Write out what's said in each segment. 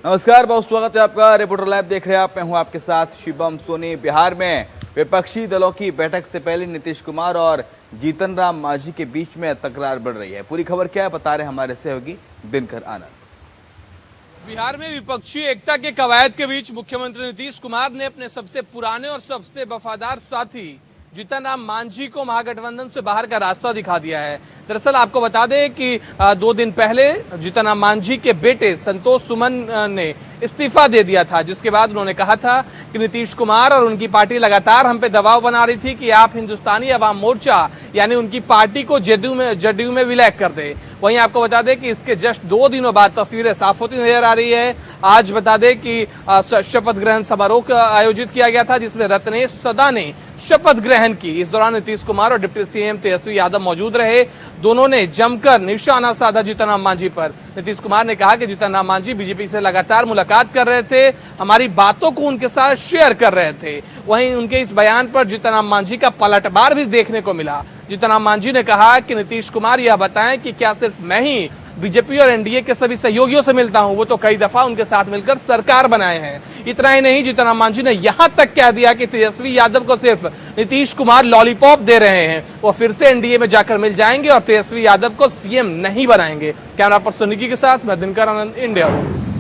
नमस्कार, बहुत स्वागत है आपका। रिपोर्टर लाइव देख रहे हैं आप, मैं हूं आपके साथ शिवम सोनी। बिहार में विपक्षी दलों की बैठक से पहले नीतीश कुमार और जीतन राम मांझी के बीच में तकरार बढ़ रही है। पूरी खबर क्या है बता रहे हमारे सहयोगी दिनकर आनंद। बिहार में विपक्षी एकता के कवायद के बीच मुख्यमंत्री नीतीश कुमार ने अपने सबसे पुराने और सबसे वफादार साथी जीतन राम मांझी को महागठबंधन से बाहर का रास्ता दिखा दिया है। दरअसल आपको बता दें कि 2 दिन पहले जीतन राम मांझी के बेटे संतोष सुमन ने इस्तीफा दे दिया था, जिसके बाद उन्होंने कहा था कि नीतीश कुमार और उनकी पार्टी लगातार हम पे दबाव बना रही थी कि आप हिंदुस्तानी अवाम मोर्चा यानी उनकी पार्टी को जदयू में विलय कर दे। वहीं आपको बता दें कि इसके जस्ट 2 दिनों बाद तस्वीरें साफ होती नजर आ रही है। आज बता दें कि शपथ ग्रहण समारोह आयोजित किया गया था, जिसमें रत्नेश सदा ने शपथ ग्रहण की। इस दौरान नीतीश कुमार और डिप्टी सीएम तेजस्वी यादव मौजूद रहे। दोनों ने जमकर निशाना साधा जीतन राम मांझी पर। नीतीश कुमार ने कहा कि जीतन राम मांझी बीजेपी से लगातार मुलाकात कर रहे थे, हमारी बातों को उनके साथ शेयर कर रहे थे। वहीं उनके इस बयान पर जीतन राम मांझी का पलटवार भी देखने को मिला। जीतन राम मांझी ने कहा कि नीतीश कुमार यह बताएं कि क्या सिर्फ मैं ही बीजेपी और एनडीए के सभी सहयोगियों से मिलता हूं, वो तो कई दफा उनके साथ मिलकर सरकार बनाए हैं। इतना ही नहीं, जीतन राम मांझी ने यहां तक कह दिया कि तेजस्वी यादव को सिर्फ नीतीश कुमार लॉलीपॉप दे रहे हैं, वो फिर से एनडीए में जाकर मिल जाएंगे और तेजस्वी यादव को सीएम नहीं बनाएंगे। कैमरा पर्सन निकी के साथ मैं दिनकर आनंद, इंडिया न्यूज।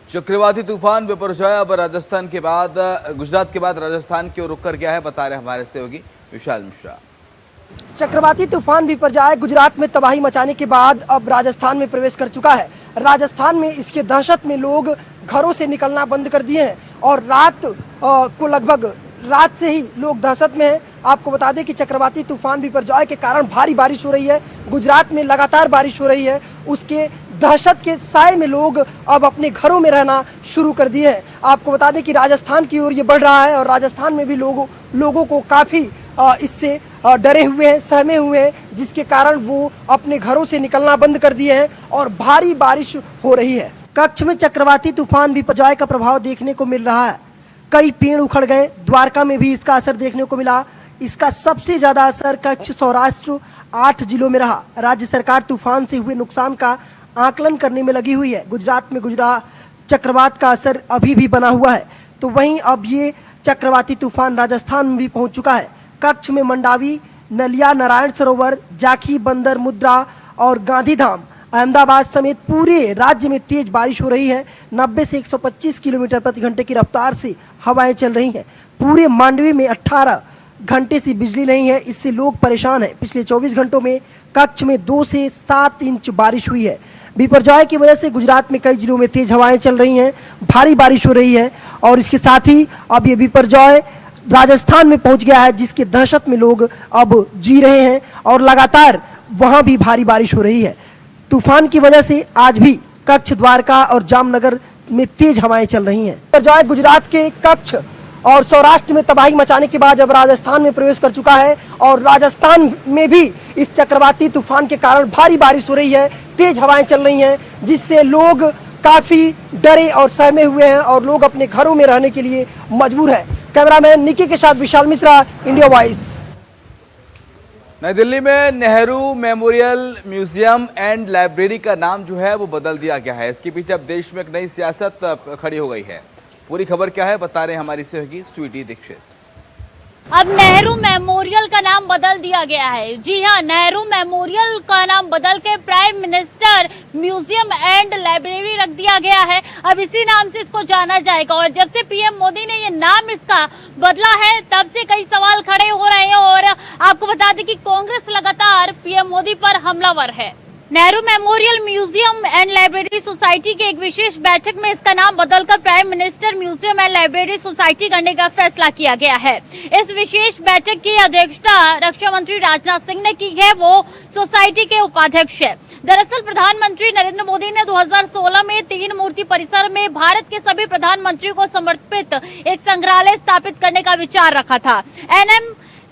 चक्रवाती तूफान बिपरजॉय अब राजस्थान के बाद गुजरात के बाद राजस्थान की ओर रुक कर गया है, बता रहे हमारे सहयोगी विशाल मिश्रा। चक्रवाती तूफान बिपरजॉय गुजरात में तबाही मचाने के बाद अब राजस्थान में प्रवेश कर चुका है। राजस्थान में इसके दहशत में लोग घरों से निकलना बंद कर दिए हैं और रात को लगभग रात से ही लोग दहशत में हैं। आपको बता दें कि चक्रवाती तूफान बिपरजॉय के कारण भारी बारिश हो रही है। गुजरात में लगातार बारिश हो रही है, उसके दहशत के साए में लोग अब अपने घरों में रहना शुरू कर दिए हैं। आपको बता दें कि राजस्थान की ओर ये बढ़ रहा है और राजस्थान में भी लोगों को काफ़ी इससे डरे हुए हैं, सहमे हुए हैं, जिसके कारण वो अपने घरों से निकलना बंद कर दिए हैं और भारी बारिश हो रही है। कच्छ में चक्रवाती तूफान बिपरजॉय का प्रभाव देखने को मिल रहा है। कई पेड़ उखड़ गए, द्वारका में भी इसका असर देखने को मिला। इसका सबसे ज्यादा असर कच्छ, सौराष्ट्र 8 जिलों में रहा। राज्य सरकार तूफान से हुए नुकसान का आकलन करने में लगी हुई है। गुजरात में चक्रवात का असर अभी भी बना हुआ है, तो वहीं अब ये चक्रवाती तूफान राजस्थान में भी पहुंच चुका है। कच्छ में मंडावी, नलिया, नारायण सरोवर, जाखी, बंदर, मुद्रा और गांधीधाम, अहमदाबाद समेत पूरे राज्य में तेज बारिश हो रही है। 90 से 125 किलोमीटर प्रति घंटे की रफ्तार से हवाएं चल रही हैं। पूरे मांडवी में 18 घंटे से बिजली नहीं है, इससे लोग परेशान हैं। पिछले 24 घंटों में कच्छ में 2 से 7 इंच बारिश हुई है। बिपरजॉय की वजह से गुजरात में कई जिलों में तेज हवाएं चल रही हैं, भारी बारिश हो रही है और इसके साथ ही अब ये बिपरजॉय राजस्थान में पहुंच गया है, जिसके दहशत में लोग अब जी रहे हैं और लगातार वहां भी भारी बारिश हो रही है। तूफान की वजह से आज भी कच्छ, द्वारका और जामनगर में तेज हवाएं चल रही हैं। बिपरजॉय गुजरात के कच्छ और सौराष्ट्र में तबाही मचाने के बाद अब राजस्थान में प्रवेश कर चुका है और राजस्थान में भी इस चक्रवाती तूफान के कारण भारी बारिश हो रही है, तेज हवाएं चल रही हैं, जिससे लोग काफी डरे और सहमे हुए हैं और लोग अपने घरों में रहने के लिए मजबूर है। कैमरामैन निकी के साथ विशाल मिश्रा, इंडिया वॉइस। नई दिल्ली में Nehru memorial museum and library का नाम जो है वो बदल दिया गया है। इसके पीछे अब देश में एक नई सियासत खड़ी हो गई है। पूरी खबर क्या है बता रहे हैं हमारी सहयोगी स्वीटी दीक्षित। अब नेहरू मेमोरियल का नाम बदल दिया गया है। जी हां, नेहरू मेमोरियल का नाम बदल के prime minister museum and library रख दिया गया है। अब इसी नाम से इसको जाना जाएगा और जब से पीएम मोदी ने ये नाम इसका बदला है, तब से कई सवाल खड़े हो रहे हैं और आपको बता दें कि कांग्रेस लगातार पीएम मोदी पर हमलावर है। Nehru memorial museum and library society की एक विशेष बैठक में इसका नाम बदलकर prime minister museum and library society करने का फैसला किया गया है। इस विशेष बैठक की अध्यक्षता रक्षा मंत्री राजनाथ सिंह ने की है, वो सोसाइटी के उपाध्यक्ष है। दरअसल प्रधानमंत्री नरेंद्र मोदी ने 2016 में 3 मूर्ति परिसर में भारत के सभी प्रधानमंत्रियों को समर्पित एक संग्रहालय स्थापित करने का विचार रखा था।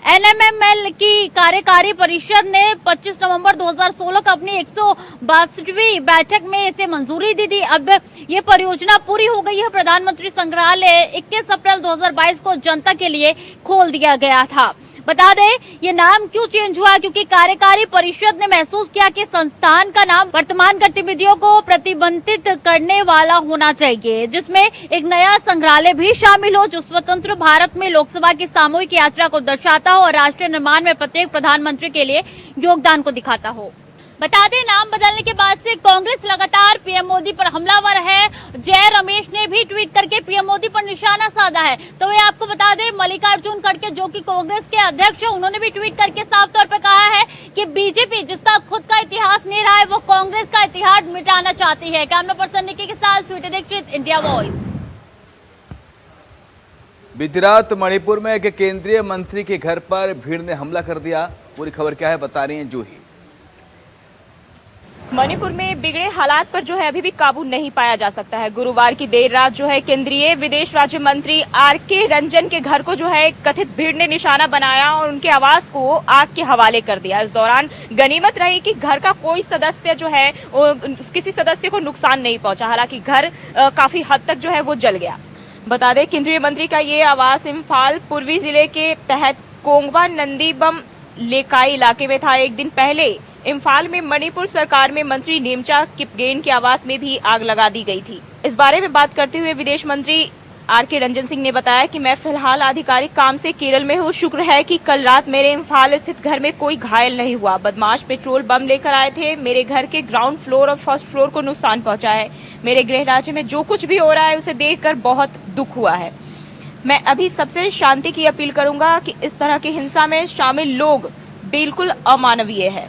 एनएमएमएल की कार्यकारी परिषद ने 25 नवंबर 2016 को अपनी 162वीं बैठक में इसे मंजूरी दी थी। अब ये परियोजना पूरी हो गई है। प्रधानमंत्री संग्रहालय 21 अप्रैल 2022 को जनता के लिए खोल दिया गया था। बता दें ये नाम क्यों चेंज हुआ, क्योंकि कार्यकारी परिषद ने महसूस किया कि संस्थान का नाम वर्तमान गतिविधियों को प्रतिबंधित करने वाला होना चाहिए, जिसमें एक नया संग्रहालय भी शामिल हो जो स्वतंत्र भारत में लोकसभा की सामूहिक यात्रा को दर्शाता हो और राष्ट्रीय निर्माण में प्रत्येक प्रधानमंत्री के लिए योगदान को दिखाता हो। बता दें नाम बदलने के बाद से कांग्रेस लगातार पीएम मोदी पर हमलावर है। जय रमेश ने भी ट्वीट करके पीएम मोदी पर निशाना साधा है। तो ये आपको बता दें मल्लिकार्जुन खड़गे जो कि कांग्रेस के अध्यक्ष है, उन्होंने भी ट्वीट करके साफ तौर पर कहा है कि बीजेपी जिसका खुद का इतिहास नहीं रहा है वो कांग्रेस का इतिहास मिटाना चाहती है। कैमरा पर्सन निकी के साथ स्वीटी दीक्षित, इंडिया वॉइस। बीती रात मणिपुर में एक केंद्रीय मंत्री के घर पर भीड़ ने हमला कर दिया। पूरी खबर क्या है बता रही हैं जूही। मणिपुर में बिगड़े हालात पर जो है अभी भी काबू नहीं पाया जा सकता है। गुरुवार की देर रात जो है केंद्रीय विदेश राज्य मंत्री आर.के. रंजन के घर को जो है कथित भीड़ ने निशाना बनाया और उनके आवास को आग के हवाले कर दिया। इस दौरान गनीमत रही कि घर का कोई सदस्य जो है किसी सदस्य को नुकसान नहीं पहुंचा। हालांकि घर काफी हद तक जो है वो जल गया। बता दें केंद्रीय मंत्री का ये आवास इम्फाल पूर्वी जिले के तहत कोंगवा नंदीबम लेकाई इलाके में था। एक दिन पहले इम्फाल में मणिपुर सरकार में मंत्री नेमचा किपगेन के आवास में भी आग लगा दी गई थी। इस बारे में बात करते हुए विदेश मंत्री आर.के. रंजन सिंह ने बताया कि मैं फिलहाल आधिकारिक काम से केरल में हूँ। शुक्र है कि कल रात मेरे इम्फाल स्थित घर में कोई घायल नहीं हुआ। बदमाश पेट्रोल बम लेकर आए थे। मेरे घर के ग्राउंड फ्लोर और फर्स्ट फ्लोर को नुकसान पहुंचा है। मेरे गृह राज्य में जो कुछ भी हो रहा है उसे देखकर बहुत दुख हुआ है। मैं अभी सबसे शांति की अपील करूंगा कि इस तरह की हिंसा में शामिल लोग बिल्कुल अमानवीय है।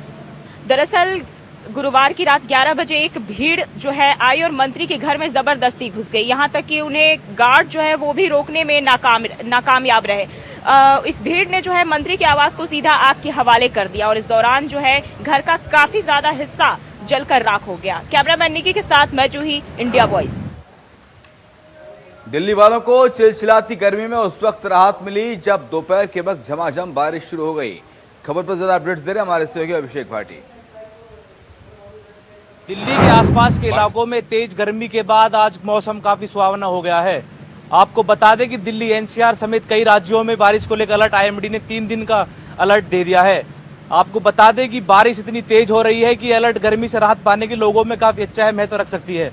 दरअसल गुरुवार की रात 11 बजे एक भीड़ जो है आई और मंत्री के घर में जबरदस्ती घुस गई। यहाँ तक कि उन्हें गार्ड जो है वो भी रोकने में नाकामयाब रहे। इस भीड़ ने जो है मंत्री के आवास को सीधा आग के हवाले कर दिया और इस दौरान जो है घर का काफी ज्यादा हिस्सा जलकर राख हो गया। कैमरामैन निकी के साथ मैं जूही, इंडिया वॉइस। दिल्ली वालों को चिलचिलाती गर्मी में उस वक्त राहत मिली जब दोपहर के वक्त झमाझम बारिश शुरू हो गई। खबर पर ज्यादा अपडेट्स दे रहे हमारे सहयोगी अभिषेक भाटी। दिल्ली के आसपास के इलाकों में तेज गर्मी के बाद आज मौसम काफी सुहावना हो गया है। आपको बता दें कि दिल्ली एनसीआर समेत कई राज्यों में बारिश को लेकर अलर्ट आईएमडी ने 3 दिन का अलर्ट दे दिया है। आपको बता दें कि बारिश इतनी तेज हो रही है कि अलर्ट गर्मी से राहत पाने के लोगों में काफी अच्छा महत्व रख सकती है।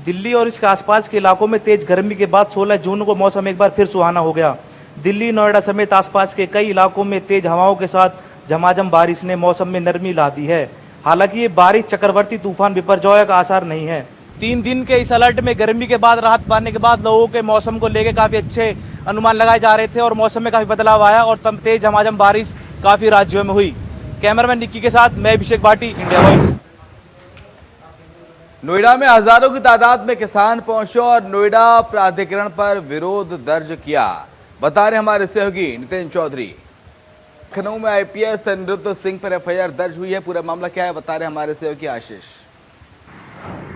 दिल्ली और इसके आसपास के इलाकों में तेज गर्मी के बाद 16 जून को मौसम एक बार फिर सुहाना हो गया। दिल्ली, नोएडा समेत आसपास के कई इलाकों में तेज हवाओं के साथ झमाझम बारिश ने मौसम में नरमी ला दी है। हालांकि ये बारिश चक्रवर्ती तूफान बिपरजॉय का आसार नहीं है। 3 दिन के इस अलर्ट में गर्मी के बाद राहत पाने के बाद लोगों के मौसम को लेकर काफी अच्छे अनुमान लगाए जा रहे थे और मौसम में काफी बदलाव आया और तब तेज झमाझम बारिश काफी राज्यों में हुई। कैमरामैन निक्की के साथ मैं अभिषेक भाटी, इंडिया वॉइस। नोएडा में हजारों की तादाद में किसान पहुंचे और नोएडा प्राधिकरण पर विरोध दर्ज किया। बता रहे हमारे सहयोगी नितिन चौधरी। लखनऊ में आईपीएस अनिरुद्ध सिंह पर एफआईआर दर्ज हुई है। पूरा मामला क्या है बता रहे हमारे सहयोगी आशीष।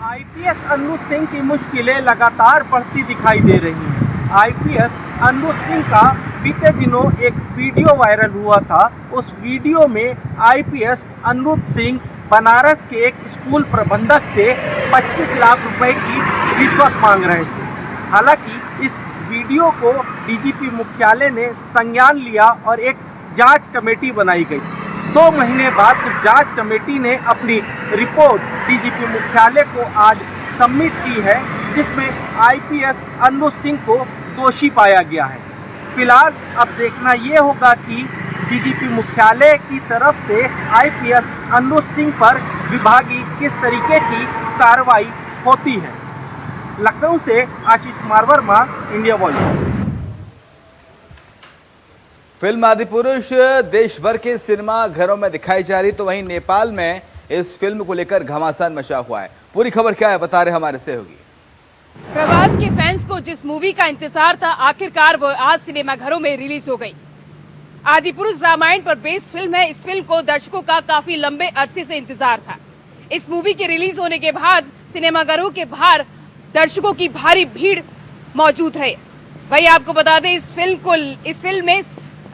आईपीएस अनिरुद्ध सिंह की मुश्किलें लगातार बढ़ती दिखाई दे रही हैं। आईपीएस अनिरुद्ध सिंह का बीते दिनों एक वीडियो वायरल हुआ था। उस वीडियो में आईपीएस अनिरुद्ध सिंह बनारस के एक स्कूल प्रबंधक से 25 लाख रुपए की रिश्वत मांग रहे थे। हालांकि इस वीडियो को डीजीपी मुख्यालय ने संज्ञान लिया और एक जांच कमेटी बनाई गई। 2 महीने बाद उस जांच कमेटी ने अपनी रिपोर्ट डीजीपी मुख्यालय को आज सबमिट की है, जिसमें आईपीएस अनिरुद्ध सिंह को दोषी पाया गया है। फिलहाल अब देखना ये होगा कि डीजीपी मुख्यालय की तरफ से आईपीएस अनिरुद्ध सिंह पर विभागीय किस तरीके की कार्रवाई होती है। लखनऊ से Ashish Kumar Verma, India voice. Film Adipurush देश भर के सिनेमा घरों में दिखाई जा रही, तो वहीं नेपाल में इस फिल्म को लेकर घमासान मचा हुआ है। पूरी खबर क्या है बता रहे हमारे सहयोगी। प्रभास के फैंस को जिस मूवी का इंतजार था आखिरकार वो आज सिनेमाघरों में रिलीज हो गई। आदिपुरुष रामायण पर बेस्ड फिल्म है। इस फिल्म को दर्शकों का काफी लंबे अरसे से इंतजार था। इस मूवी के रिलीज होने के बाद सिनेमाघरों के बाहर दर्शकों की भारी भीड़ मौजूद रही। भाई आपको बता दें इस फिल्म में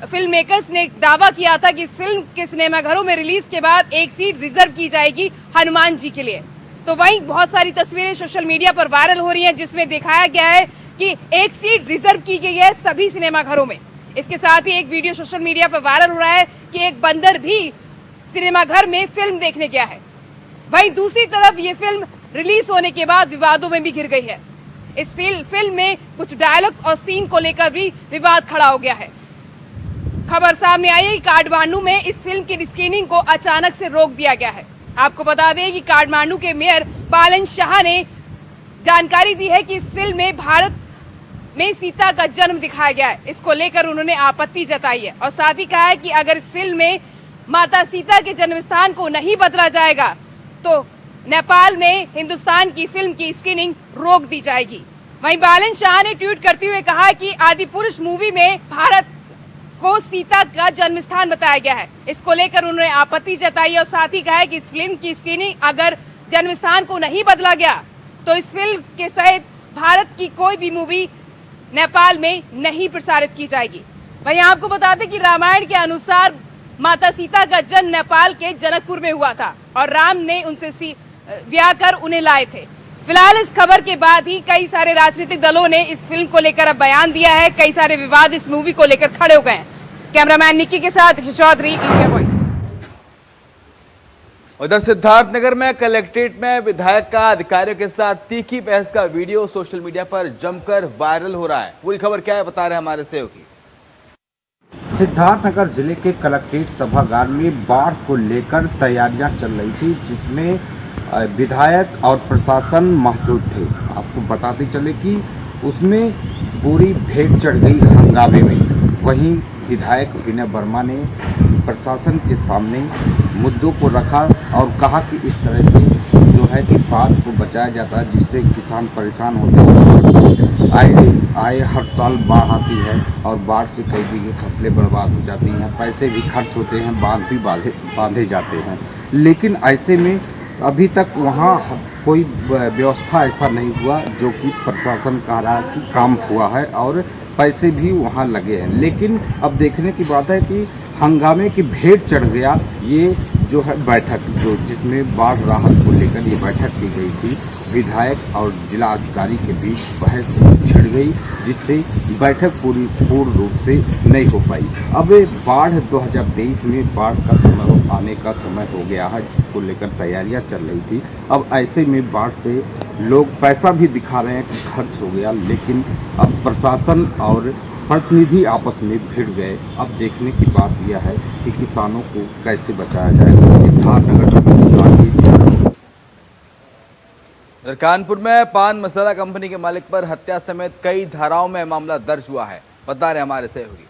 फिल्म मेकर्स ने दावा किया था कि इस फिल्म के सिनेमाघरों में रिलीज के बाद एक सीट रिजर्व की जाएगी हनुमान जी के लिए। तो वहीं बहुत सारी तस्वीरें सोशल मीडिया पर वायरल हो रही हैं जिसमें दिखाया गया है कि एक सीट रिजर्व की गई है सभी सिनेमाघरों में। इसके साथ ही एक वीडियो सोशल मीडिया पर वायरल हो रहा है कि एक बंदर भी सिनेमाघर में फिल्म देखने गया है। वहीं दूसरी तरफ ये फिल्म रिलीज होने के बाद विवादों में भी घिर गई है। इस फिल्म में कुछ डायलॉग और सीन को लेकर भी विवाद खड़ा हो गया है। खबर सामने आई है कि काठमांडू में इस फिल्म की स्क्रीनिंग को अचानक से रोक दिया गया है। आपको बता दें कि काठमांडू के मेयर बालन शाह ने जानकारी दी है कि इस फिल्म में भारत में सीता का जन्म दिखाया गया है। इसको लेकर उन्होंने आपत्ति जताई है और साथ ही कहा है कि अगर इस फिल्म में माता सीता के जन्म स्थान को नहीं बदला जाएगा तो नेपाल में हिंदुस्तान की फिल्म की स्क्रीनिंग रोक दी जाएगी। वहीं बालन शाह ने ट्वीट करते हुए कहा कि आदिपुरुष मूवी में भारत को सीता का जन्म स्थान बताया गया है। इसको लेकर उन्होंने आपत्ति जताई और साथ ही कहा है कि इस फिल्म की स्क्रीनिंग अगर जन्म स्थान को नहीं बदला गया तो इस फिल्म के सहित भारत की कोई भी मूवी नेपाल में नहीं प्रसारित की जाएगी। वहीं आपको बता दें कि रामायण के अनुसार माता सीता का जन्म नेपाल के जनकपुर में हुआ था और राम ने उनसे ब्याह कर उन्हें लाए थे। फिलहाल इस खबर के बाद ही कई सारे राजनीतिक दलों ने इस फिल्म को लेकर अब बयान दिया है। कई सारे विवाद इस मूवी को लेकर खड़े हो गए हैं। कैमरामैन निक्की के साथ चौधरी, इंडिया वॉइस। उधर सिद्धार्थनगर में कलेक्ट्रेट में विधायक का अधिकारियों के साथ तीखी बहस का वीडियो सोशल मीडिया पर जमकर वायरल हो रहा है। पूरी खबर क्या है बता रहे हैं हमारे सहयोगी। सिद्धार्थनगर जिले के कलेक्ट्रेट सभागार में बाढ़ को लेकर तैयारियां चल रही थी, जिसमें विधायक और प्रशासन मौजूद थे। आपको बताते चले कि उसमें पूरी भेंट चढ़ गई हंगामे में। वहीं विधायक विनय वर्मा ने प्रशासन के सामने मुद्दों को रखा और कहा कि इस तरह से जो है कि बाढ़ को बचाया जाता है, जिससे किसान परेशान होते हैं। आए हर साल बाढ़ आती है और बाढ़ से कई बीघे फसलें बर्बाद हो जाती हैं, पैसे भी खर्च होते हैं, बांध भी बांधे जाते हैं। लेकिन ऐसे में अभी तक वहाँ कोई व्यवस्था ऐसा नहीं हुआ जो कि प्रशासन कह रहा है कि काम हुआ है और पैसे भी वहाँ लगे हैं। लेकिन अब देखने की बात है कि हंगामे की भेंट चढ़ गया ये जो है बैठक, जो जिसमें बाढ़ राहत को लेकर ये बैठक की गई थी। विधायक और जिला अधिकारी के बीच बहस छिड़ गई, जिससे बैठक पूर्ण रूप से नहीं हो पाई। अब बाढ़ 2023 में बाढ़ का समय आने का समय हो गया है, जिसको लेकर तैयारियां चल रही थी। अब ऐसे में बाढ़ से लोग पैसा भी दिखा रहे हैं कि खर्च हो गया, लेकिन अब प्रशासन और प्रतिनिधि आपस में भिड़ गए। अब देखने की बात यह है कि किसानों को कैसे बचाया जाए। सिद्धार्थनगर कानपुर में पान मसाला कंपनी के मालिक पर हत्या समेत कई धाराओं में मामला दर्ज हुआ है, बता रहे हमारे सहयोगी।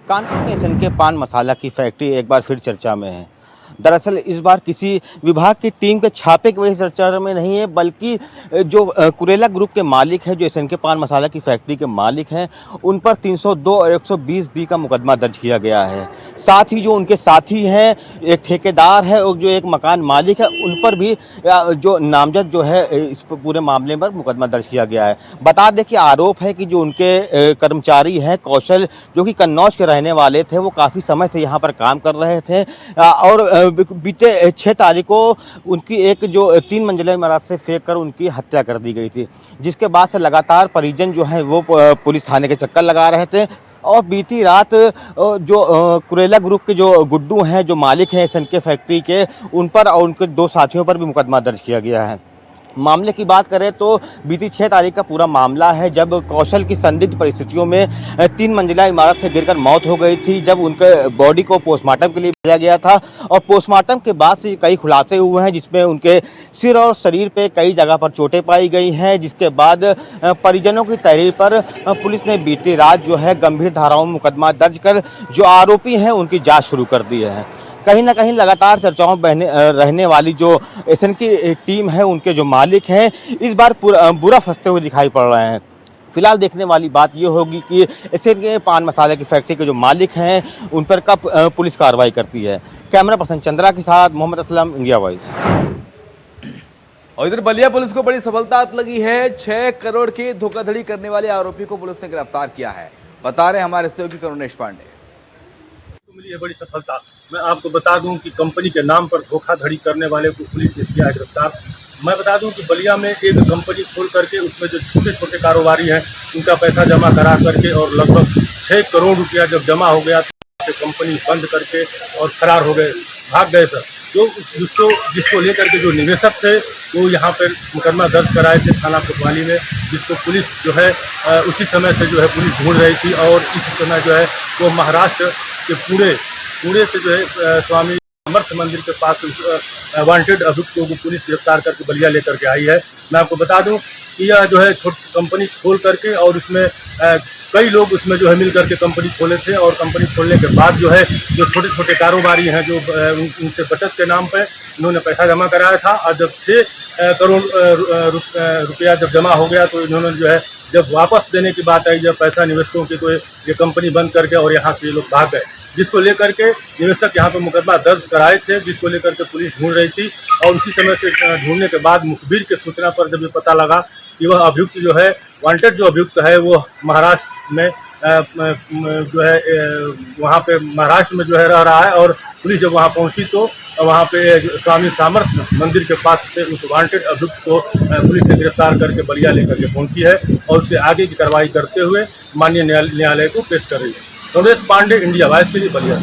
कानपुर में एसएनके पान मसाला की फैक्ट्री एक बार फिर चर्चा में है। दरअसल इस बार किसी विभाग की टीम के छापे की वजह से चर्चा में नहीं है, बल्कि जो कुरेला ग्रुप के मालिक है, जो एसएनके पान मसाला की फैक्ट्री के मालिक हैं, उन पर 302 और 120B का मुकदमा दर्ज किया गया है। साथ ही जो उनके साथी हैं, एक ठेकेदार है और जो एक मकान मालिक है, उन पर भी जो नामजद जो है इस पूरे मामले पर मुकदमा दर्ज किया गया है। बता दें कि आरोप है कि जो उनके कर्मचारी हैं कौशल, जो कि कन्नौज के रहने वाले थे, वो काफ़ी समय से यहाँ पर काम कर रहे थे और बीते 6 तारीख को उनकी एक जो 3 मंजिला इमारत से फेंक कर उनकी हत्या कर दी गई थी, जिसके बाद से लगातार परिजन जो है वो पुलिस थाने के चक्कर लगा रहे थे। और बीती रात जो कुरेला ग्रुप के जो गुड्डू हैं, जो मालिक हैं एसएनके फैक्ट्री के, उन पर और उनके 2 साथियों पर भी मुकदमा दर्ज किया गया है। मामले की बात करें तो बीती 6 तारीख का पूरा मामला है, जब कौशल की संदिग्ध परिस्थितियों में 3 मंजिला इमारत से गिरकर मौत हो गई थी, जब उनके बॉडी को पोस्टमार्टम के लिए भेजा गया था। और पोस्टमार्टम के बाद से कई खुलासे हुए हैं, जिसमें उनके सिर और शरीर पे कई जगह पर चोटें पाई गई हैं, जिसके बाद परिजनों की तहरीर पर पुलिस ने बीती रात जो है गंभीर धाराओं में मुकदमा दर्ज कर जो आरोपी हैं उनकी जाँच शुरू कर दी है। कहीं ना कहीं लगातार चर्चाओं में रहने वाली जो एसएनके टीम है, उनके जो मालिक हैं, इस बार बुरा फंसते हुए दिखाई पड़ रहे हैं। फिलहाल देखने वाली बात ये होगी कि एसएनके पान मसाले की फैक्ट्री के जो मालिक हैं उन पर कब पुलिस कार्रवाई करती है। कैमरा पर्सन चंद्रा के साथ मोहम्मद असलम, इंडिया वॉइस। और इधर बलिया पुलिस को बड़ी सफलता लगी है। 6 करोड़ की धोखाधड़ी करने वाले आरोपी को पुलिस ने गिरफ्तार किया है, बता रहे हमारे सहयोगी करुणेश पांडे। मिली है बड़ी सफलता। मैं आपको बता दूं कि कंपनी के नाम पर धोखाधड़ी करने वाले को पुलिस ने किया गिरफ्तार। मैं बता दूं कि बलिया में एक कंपनी खोल करके उसमें जो छोटे छोटे कारोबारी हैं उनका पैसा जमा करा करके और लगभग 6 करोड़ रुपया जब जमा हो गया तो कंपनी बंद करके और फरार हो गए, भाग गए सर। जो जिसको लेकर के जो निवेशक थे वो यहाँ पर मुकदमा दर्ज कराए थे थाना कोतवाली में, जिसको पुलिस जो है उसी समय से जो है पुलिस ढूंढ रही थी और इस समय जो है वो महाराष्ट्र के पुणे से जो है स्वामी समर्थ मंदिर के पास वांटेड अभियुक्त को पुलिस गिरफ्तार करके बलिया लेकर के आई है। मैं आपको बता दूं कि यह जो है छोटी कंपनी खोल करके और उसमें कई लोग उसमें जो है मिल करके कंपनी खोले थे और कंपनी खोलने के बाद जो है जो छोटे छोटे कारोबारी हैं जो उनसे बचत के नाम पर इन्होंने पैसा जमा कराया था और जब 6 करोड़ रुपया जब जमा हो गया तो इन्होंने जो है जब वापस देने की बात आई, जब पैसा निवेशकों की, तो ये कंपनी बंद करके और यहाँ से ये लोग भाग गए, जिसको लेकर के निवेशक यहाँ पे मुकदमा दर्ज कराए थे, जिसको लेकर के पुलिस ढूंढ रही थी। और उसी समय से ढूंढने के बाद मुखबिर के सूचना पर जब ये पता लगा कि वह अभियुक्त जो है वांटेड जो अभियुक्त है वो महाराष्ट्र में जो है वहाँ पे महाराष्ट्र में जो है रह रहा है। और पुलिस जब वहाँ पहुँची तो वहाँ पे स्वामी सामर्थ मंदिर के पास से उस वांटेड अभियुक्त को पुलिस ने गिरफ्तार करके बलिया लेकर के पहुँची है और उससे आगे की कार्रवाई करते हुए माननीय न्यायालय को पेश कर रही है। रमेश पांडे, इंडिया वाइस के लिए बलिया।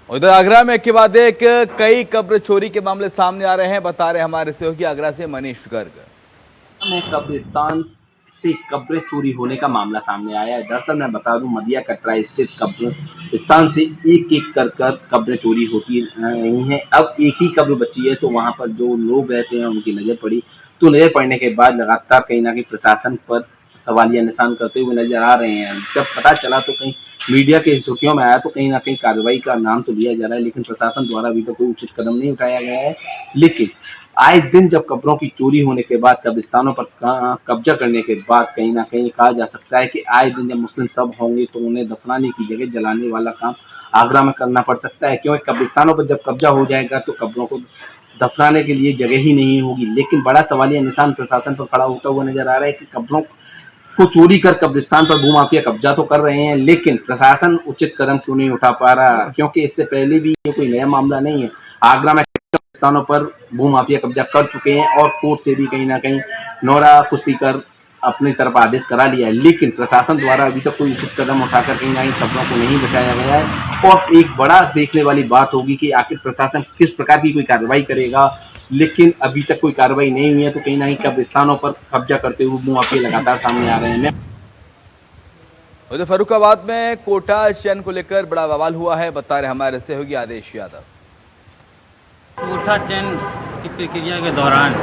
उधर आगरा में एक के बाद एक कई कब्र चोरी के मामले सामने आ रहे हैं, बता रहे हमारे सहयोगी आगरा से मनीष गर्ग। में कब्रिस्तान से कब्र चोरी होने का मामला सामने आया है। दरअसल मैं बता दूं मदिया कटरा स्थित कब्रिस्तान से एक एक कर कब्र चोरी होती रही हैं। अब एक ही कब्र बची है तो वहां पर जो लोग रहते हैं उनकी नज़र पड़ी, तो नज़र पड़ने के बाद लगातार कहीं ना कहीं प्रशासन पर सवालिया निशान करते हुए नजर आ रहे हैं। जब पता चला तो कहीं मीडिया के सुर्खियों में आया तो कहीं ना कहीं कार्रवाई का नाम तो लिया जा रहा है, लेकिन प्रशासन द्वारा अभी तक कोई उचित कदम नहीं उठाया गया है। लेकिन आए दिन जब कब्रों की चोरी होने के बाद, कब्रिस्तानों पर कब्जा करने के बाद कहीं ना कहीं कहा जा सकता है कि आए दिन जब मुस्लिम सब होंगे तो उन्हें दफनाने की जगह जलाने वाला काम आगरा में करना पड़ सकता है, क्योंकि कब्रिस्तानों पर जब कब्जा हो जाएगा तो कब्रों को दफनाने के लिए जगह ही नहीं होगी। लेकिन बड़ा सवालिया निशान प्रशासन पर खड़ा होता हुआ नजर आ रहा है कि कब्रों को चोरी कर कब्रिस्तान पर भूमाफिया कब्जा तो कर रहे हैं, लेकिन प्रशासन उचित कदम क्यों नहीं उठा पा रहा, क्योंकि इससे पहले भी ये कोई नया मामला नहीं है। आगरा में कब्रिस्तानों पर भूमाफिया कब्जा कर चुके हैं और कोर्ट से भी कहीं ना कहीं नौरा कुश्ती कर अपनी तरफ आदेश करा लिया है, लेकिन प्रशासन द्वारा अभी तक कोई उचित कदम उठाकर कहीं ना कहीं कब्रों को नहीं बचाया गया है। और एक बड़ा देखने वाली बात होगी कि आखिर प्रशासन किस प्रकार की कोई कार्रवाई करेगा, लेकिन अभी तक कोई कार्रवाई नहीं हुई है तो कहीं ना कहीं कब्रिस्तानों पर कब्जा करते हुए भूमाफिया लगातार सामने आ रहे हैं। उधर फर्रुखाबाद में कोटा चैन को लेकर बड़ा बवाल हुआ है, बता रहे हमारे सहयोगी आदेश यादव। कोटा चैन की प्रक्रिया के दौरान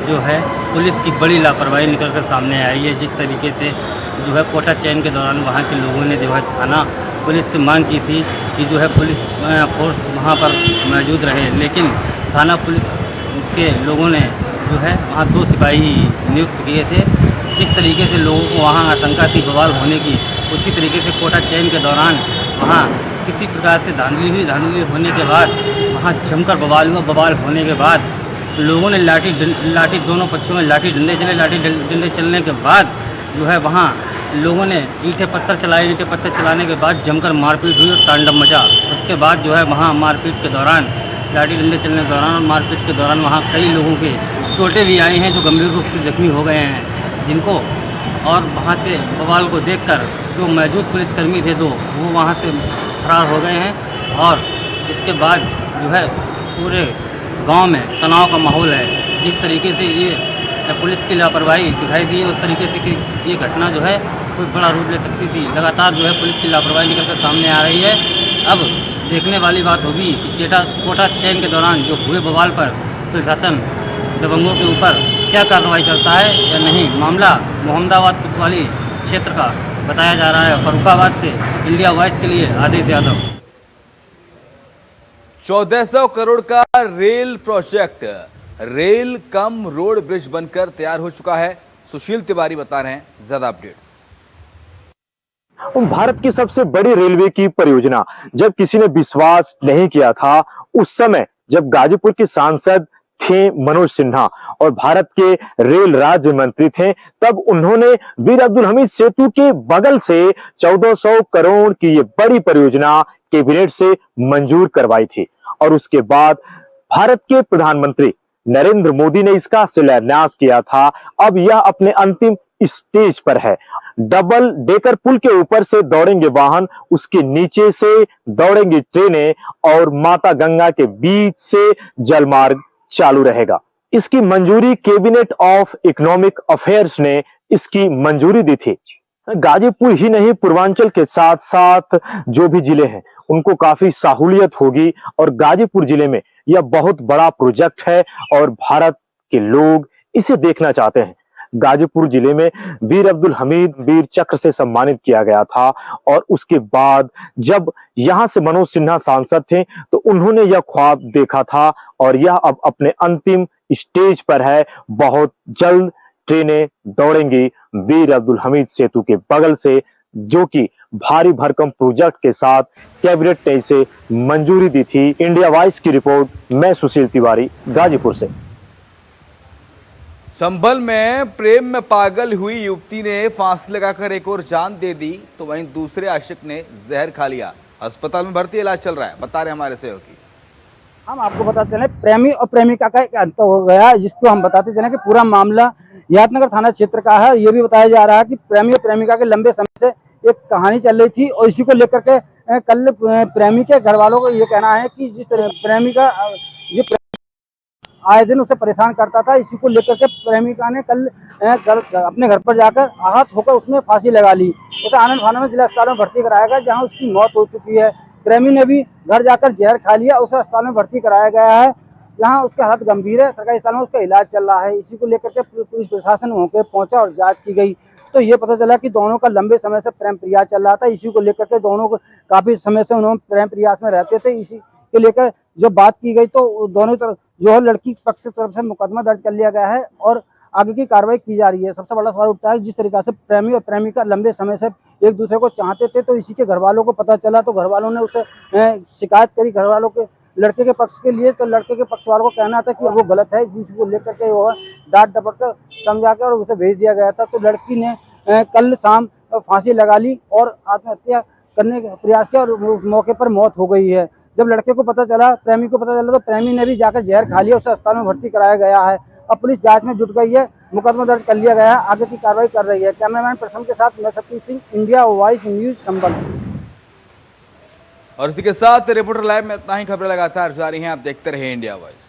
जो है पुलिस की बड़ी लापरवाही निकल कर सामने आई है। जिस तरीके से जो है कोटा चैन के दौरान वहाँ के लोगों ने जो है थाना पुलिस से मांग की थी कि जो है पुलिस फोर्स वहाँ पर मौजूद रहे, लेकिन थाना पुलिस के लोगों ने जो है वहाँ 2 सिपाही नियुक्त किए थे। जिस तरीके से लोगों को वहाँ आशंका थी बवाल होने की, उसी तरीके से कोटा चैन के दौरान वहाँ किसी प्रकार से धांधली होने के बाद वहाँ जमकर बवाल हुआ। बवाल होने के बाद लोगों ने लाठी दोनों पक्षों में लाठी डंडे चलने के बाद जो है वहाँ लोगों ने ईंटें पत्थर चलाने के बाद जमकर मारपीट हुई और तांडव मचा। उसके बाद जो है वहाँ मारपीट के दौरान, लाठी डंडे चलने के दौरान और मारपीट के दौरान वहाँ कई लोगों के चोटें भी आई हैं जो गंभीर रूप से जख्मी हो गए हैं, जिनको और वहाँ से बवाल को देखकर जो मौजूद पुलिसकर्मी थे वो वहाँ से फरार हो गए हैं। और इसके बाद जो है पूरे गांव में तनाव का माहौल है। जिस तरीके से ये पुलिस की लापरवाही दिखाई दी, उस तरीके से कि ये घटना जो है कोई बड़ा रूप ले सकती थी। लगातार जो है पुलिस की लापरवाही निकल कर सामने आ रही है। अब देखने वाली बात होगी कि कोटा चैन के दौरान जो हुए बवाल पर प्रशासन दबंगों के ऊपर क्या कार्रवाई करता है या नहीं। मामला मोहम्मदाबाद कोतवाली क्षेत्र का बताया जा रहा है। फर्रुखाबाद से इंडिया वॉइस के लिए आदेश यादव। 1400 करोड़ का rail project rail cum road bridge बनकर तैयार हो चुका है। सुशील तिवारी बता रहे हैं ज्यादा अपडेट्स। भारत की सबसे बड़ी रेलवे की परियोजना जब किसी ने विश्वास नहीं किया था, उस समय जब गाजीपुर के सांसद थे मनोज सिन्हा और भारत के रेल राज्य मंत्री थे, तब उन्होंने वीर अब्दुल हमीद सेतु के बगल से 1400 करोड़ की ये बड़ी परियोजना कैबिनेट से मंजूर करवाई थी। और उसके बाद भारत के प्रधानमंत्री नरेंद्र मोदी ने इसका शिलान्यास किया था। अब यह अपने अंतिम स्टेज पर है। डबल डेकर पुल के ऊपर से दौड़ेंगे वाहन, उसके नीचे से दौड़ेंगी ट्रेनें और माता गंगा के बीच से जलमार्ग चालू रहेगा। इसकी मंजूरी कैबिनेट ऑफ इकोनॉमिक अफेयर्स ने इसकी मंजूरी दी थी। गाजीपुर ही नहीं, पूर्वांचल के साथ साथ जो भी जिले हैं उनको काफी सहूलियत होगी और गाजीपुर जिले में यह बहुत बड़ा प्रोजेक्ट है और भारत के लोग इसे देखना चाहते हैं। गाजीपुर जिले में वीर अब्दुल हमीद वीर चक्र से सम्मानित किया गया था और उसके बाद जब यहां से मनोज सिन्हा सांसद थे तो उन्होंने यह ख्वाब देखा था और यह अब अपने अंतिम स्टेज पर है। बहुत जल्द ट्रेनें दौड़ेंगी वीर अब्दुल हमीद सेतु के बगल से, जो कि भारी भरकम प्रोजेक्ट के साथ कैबिनेट ने इसे मंजूरी दी थी। इंडिया वॉइस की रिपोर्ट, मैं सुशील तिवारी, गाजीपुर से। संभल में प्रेम में पागल हुई युवती ने फांसी लगाकर एक और जान दे दी, तो वहीं दूसरे आशिक ने जहर खा लिया। अस्पताल में भर्ती, इलाज चल रहा है, बता रहे हमारे सहयोगी। हम आपको बताते चले प्रेमी और प्रेमिका का एक अंत हो गया है, जिसको हम बताते चले कि पूरा मामला यादनगर थाना क्षेत्र का है। ये भी बताया जा रहा है कि प्रेमी और प्रेमिका के लंबे समय से एक कहानी चल रही थी और इसी को लेकर के कल प्रेमी के घर वालों को ये कहना है कि जिस तरह प्रेमिका ये आए दिन उसे परेशान करता था, इसी को लेकर के प्रेमिका ने कल अपने घर पर जाकर आहत होकर उसने फांसी लगा ली। उसे आनंद फानंद में जिला अस्पताल में भर्ती कराया गया, जहां उसकी मौत हो चुकी है। प्रेमी ने भी घर जाकर जहर खा लिया, उसे अस्पताल में भर्ती कराया गया है, जहां उसकी हालत गंभीर है। सरकारी अस्पताल में उसका इलाज चल रहा है। इसी को लेकर के पुलिस प्रशासन मौके पहुंचा और जाँच की गई, तो ये पता चला कि दोनों का लंबे समय से प्रेम प्रयास चल रहा था। इसी को लेकर के दोनों को काफी समय से उन्होंने प्रेम प्रयास में रहते थे। इसी के लेकर जो बात की गई तो दोनों तरफ जो है लड़की पक्ष की तरफ से मुकदमा दर्ज कर लिया गया है और आगे की कार्रवाई की जा रही है। सबसे बड़ा सवाल उठता है जिस तरीके से प्रेमी और प्रेमिका लंबे समय से एक दूसरे को चाहते थे, तो इसी के घर वालों को पता चला तो घर वालों ने उसे शिकायत करी घर वालों के लड़के के पक्ष के लिए। तो लड़के के पक्ष वालों को कहना था कि वो गलत है, जिसको लेकर के वो डांट डपट कर समझा कर और उसे भेज दिया गया था। तो लड़की ने कल शाम फांसी लगा ली और आत्महत्या करने का प्रयास किया और उस मौके पर मौत हो गई है। जब लड़के को पता चला, प्रेमी को पता चला, तो प्रेमी ने भी जाकर जहर खा लिया, उसे अस्पताल में भर्ती कराया गया है। अब पुलिस जांच में जुट गई है, मुकदमा दर्ज कर लिया गया है, आगे की कार्रवाई कर रही है। कैमरामैन प्रथम के साथ मैं Satish Singh, India voice news Sambhal. और इसी के साथ रिपोर्टर लाइव में इतना ही। खबरें लगातार जारी हैं, आप देखते रहे इंडिया वॉइस।